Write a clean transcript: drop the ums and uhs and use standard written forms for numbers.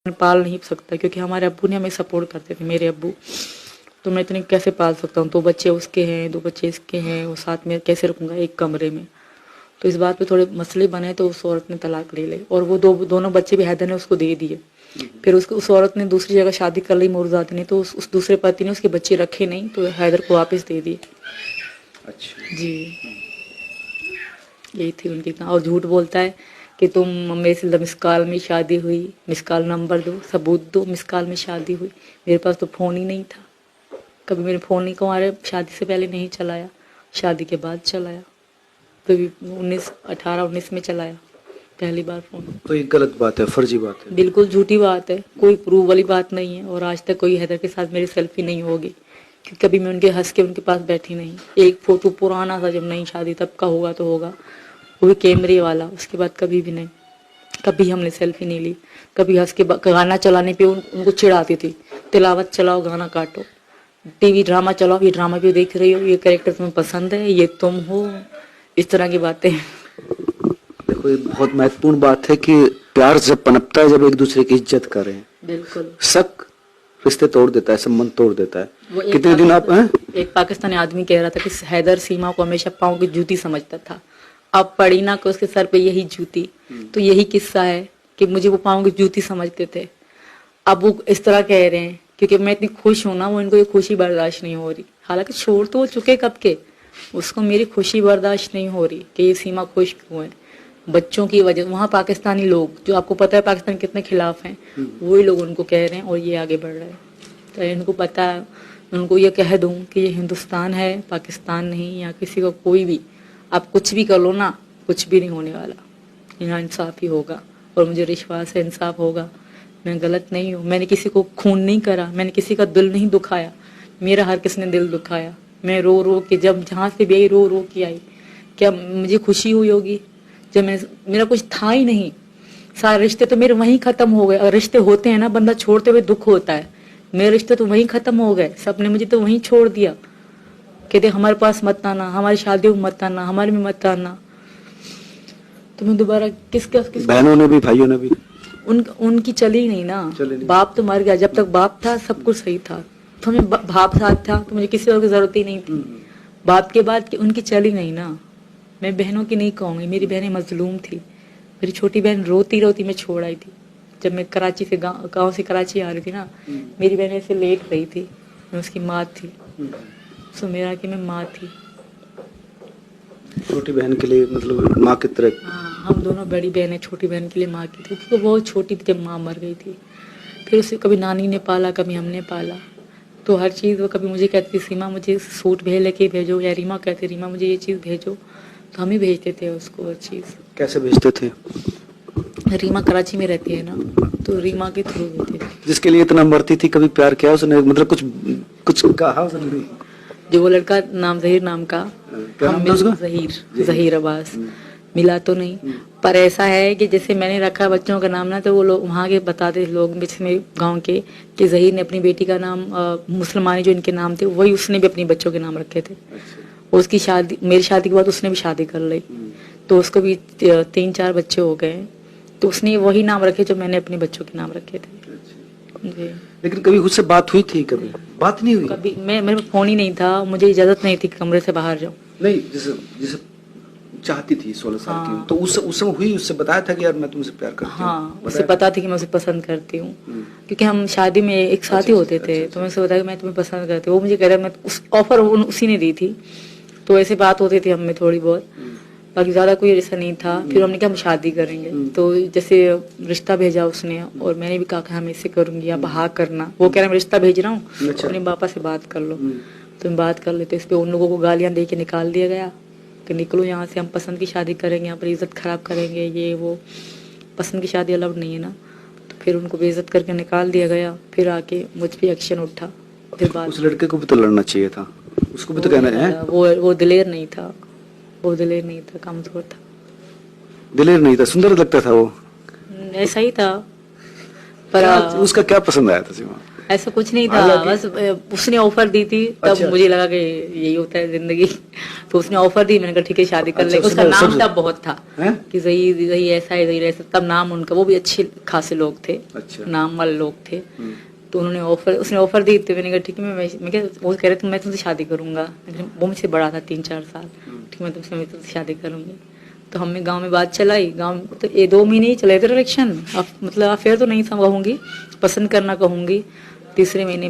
पाल नहीं सकता, क्योंकि हमारे अब्बू ने हमें सपोर्ट करते थे, मेरे अब्बू। तो मैं इतने कैसे पाल सकता हूँ, 2 बच्चे उसके हैं, 2 बच्चे इसके हैं, वो साथ में कैसे रखूँगा एक कमरे में। तो इस बात पे थोड़े मसले बने, तो उस औरत ने तलाक ले ली और वो दोनों बच्चे भी हैदर ने उसको दे दिए। फिर उसको उस औरत ने दूसरी जगह शादी कर ली, मुर्जादी ने, तो उस दूसरे पति ने उसके बच्चे रखे नहीं, तो हैदर को वापस दे दिए। अच्छा जी, यही थी उनकी कहानी। और झूठ बोलता है कि तुम मेरे से मिस कॉल में शादी हुई, मिस कॉल नंबर दो, सबूत दो, मिस कॉल में शादी हुई। मेरे पास तो फ़ोन ही नहीं था, कभी मेरे फ़ोन नहीं हमारे शादी से पहले नहीं चलाया, शादी के बाद चलाया, कभी 18-19 में चलाया पहली बार फ़ोन। तो ये गलत बात है, फर्जी बात है। बिल्कुल झूठी बात है, कोई प्रूव वाली बात नहीं है। और आज तक कोई हैदर के साथ मेरी सेल्फी नहीं होगी, क्योंकि कभी मैं उनके हंस के उनके पास बैठी नहीं। एक फ़ोटो पुराना था, जब नई शादी तब का होगा तो होगा, वो भी कैमरे वाला, उसके बाद कभी भी नहीं, कभी हमने सेल्फी नहीं ली। कभी हंस के गाना चलाने पे उनको चिढ़ाती थी, तिलावत चलाओ, गाना काटो, टीवी ड्रामा चलाओ, ये ड्रामा क्यों देख रही हो, ये कैरेक्टर तुम्हें पसंद है, ये तुम हो, इस तरह की बातें। देखो ये बहुत महत्वपूर्ण बात है कि प्यार जब पनपता है, जब एक दूसरे की इज्जत करें। बिल्कुल। शक रिश्ते तोड़ देता है, संबंध तोड़ देता है। वो कितने दिन आप हैं? एक पाकिस्तानी आदमी कह रहा था कि हैदर सीमा को हमेशा पाँव की जूती समझता था। अब पड़ी ना कि उसके सर पे यही जूती, तो यही किस्सा है कि मुझे वो पाँव की जूती समझते थे। अब वो इस तरह कह रहे हैं क्योंकि मैं इतनी खुश हूं ना, वो इनको ये खुशी बर्दाश्त नहीं हो रही। हालांकि छोड़ तो हो चुके कब के, उसको मेरी खुशी बर्दाश्त नहीं हो रही कि ये सीमा खुश क्यों है। बच्चों की वजह, वहाँ पाकिस्तानी लोग जो आपको पता है पाकिस्तान कितने खिलाफ हैं, वही लोग उनको कह रहे हैं और ये आगे बढ़ रहे हैं। तो इनको पता है, उनको ये कह दूं कि ये हिंदुस्तान है, पाकिस्तान नहीं। या किसी को कोई भी आप कुछ भी कर लो ना, कुछ भी नहीं होने वाला, यहाँ इंसाफ ही होगा। और मुझे विश्वास है इंसाफ होगा, मैं गलत नहीं हूँ। मैंने किसी को खून नहीं करा, मैंने किसी का दिल नहीं दुखाया, मेरा हर किसी ने दिल दुखाया। मैं रो रो के जब जहाँ से भी आई रो रो के आई, क्या मुझे खुशी हुई होगी जब मेरा कुछ था ही नहीं। सारे रिश्ते तो मेरे वहीं खत्म हो गए। और रिश्ते होते हैं ना, बंदा छोड़ते हुए दुख होता है, मेरे रिश्ते तो वहीं खत्म हो गए। सबने मुझे तो वहीं छोड़ दिया, कहते हमारे पास मत आना, हमारी शादी में मत आना, हमारे में मत आना। तो मैं दोबारा किस बहनों ने भी, भाइयों ने भी, उनकी चली नहीं ना, चली नहीं। बाप तो मर गया, जब तक बाप था सब कुछ सही था। तो हमें बाप साथ था तो मुझे किसी और की जरूरत ही नहीं थी। बाप के बाद उनकी चली नहीं ना। मैं बहनों की नहीं कहूँगी, मेरी बहनें मजलूम थी। मेरी छोटी बहन रोती रोती मैं छोड़ आई थी, जब मैं कराची से गाँव से कराची आ रही थी ना, मेरी बहन ऐसे लेट रही थी, मैं उसकी माँ थी। सो मेरा कि मैं माँ थी। छोटी बहन के लिए मतलब माँ की तरह। हाँ, हम दोनों बड़ी बहनें छोटी बहन के लिए माँ की थी, क्योंकि बहुत छोटी थी जब माँ मर गई थी। फिर उसे कभी नानी ने पाला, कभी हमने पाला। तो हर चीज़ वो कभी मुझे कहती थी सीमा मुझे सूट लेके भेजो, या रीमा कहती रीमा मुझे ये चीज़ भेजो, तो हम ही भेजते थे उसको वो चीज़। कैसे भेजते थे? रीमा कराची में रहती है ना, तो रीमा के थ्रू भेजते थे। जिसके लिए इतना मरती थी, कभी प्यार किया उसने? मतलब कुछ कहा उसने? जो वो लड़का नाम जहीर नाम का, हम जहीर अब्बास मिला तो नहीं, पर ऐसा है कि जैसे मैंने रखा बच्चों का नाम ना, तो वो लोग वहाँ के बताते लोग में गांव के कि जहीर ने अपनी बेटी का नाम मुसलमानी जो इनके नाम थे वही उसने भी अपने बच्चों के नाम रखे थे। उसकी शादी, मेरी शादी के बाद उसने भी शादी कर ली, तो उसको भी 3-4 बच्चे हो गए, तो उसने वही नाम रखे जो मैंने अपने बच्चों के नाम रखे थे। जी। लेकिन कभी उससे बात हुई थी? कभी बात नहीं हुई? कभी मेरे फोन ही नहीं था, मुझे इजाजत नहीं थी कमरे से बाहर जाऊं। नहीं, जैसे चाहती थी 16 साल की, तो उस समय हुई? उससे बताया था कि यार मैं तुमसे प्यार करती हूँ? हाँ, उसे पता थी कि मैं उसे पसंद करती हूँ, क्योंकि हम शादी में एक साथ ही होते थे। तो मैं उसे बताया कि मैं तुम्हें पसंद करती हूँ। वो मुझे कह रहा, मैं उस ऑफर उसी ने दी थी, तो ऐसे बात होती थी हमें थोड़ी बहुत, बाकी ज्यादा कोई ऐसा नहीं था। फिर हमने कहा हम शादी करेंगे, तो जैसे रिश्ता भेजा उसने, और मैंने भी कहा कि हम ऐसे करूंगी, आप हाँ करना। वो कह रहे मैं रिश्ता भेज रहा हूँ, अपने पापा से बात कर लो। तो मैं बात कर लेते, इस पे उन लोगों को गालियां दे के निकाल दिया गया कि निकलो यहाँ से, हम पसंद की शादी करेंगे, यहाँ पर इज्जत खराब करेंगे, ये वो। पसंद की शादी अलाउड नहीं है ना, तो फिर उनको बेइज्जत करके निकाल दिया गया। फिर आके मुझ पे एक्शन उठा। फिर बात, उस लड़के को भी तो लड़ना चाहिए था, उसको भी तो कहना है। वो दिलेर नहीं था, वो दिलेर नहीं था, कमजोर था। दिलेर नहीं था, सुंदर लगता था वो, ऐसा ही था। पर उसका क्या पसंद आया था सीमा? ऐसा कुछ नहीं था, हालांकि- बस उसने ऑफर दी थी तब अच्छा। मुझे लगा कि यही होता है जिंदगी। तो उसने ऑफर दी, मैंने कहा ठीक है शादी कर अच्छा, ले। उसका सब- नाम सब- तब बहुत था हैं? कि जही जही ऐसा है, जही ऐसा, तब नाम उनका, वो भी अच्छे खासे लोग थे, अच्छा। नाम वाले लोग थे। तो उसने ऑफर दी, तो मैंने कहा ठीक है, मैं क्या, वो कह रहे थे मैं तुमसे शादी करूंगा, लेकिन वो मुझसे बड़ा था 3-4 साल। ठीक, मैं तुमसे शादी करूंगी। तो हमने गांव में बात चलाई, गांव तो ये 2 महीने ही चले थे इलेक्शन, मतलब अफेयर तो नहीं था कहूंगी, पसंद करना कहूंगी। तीसरे महीने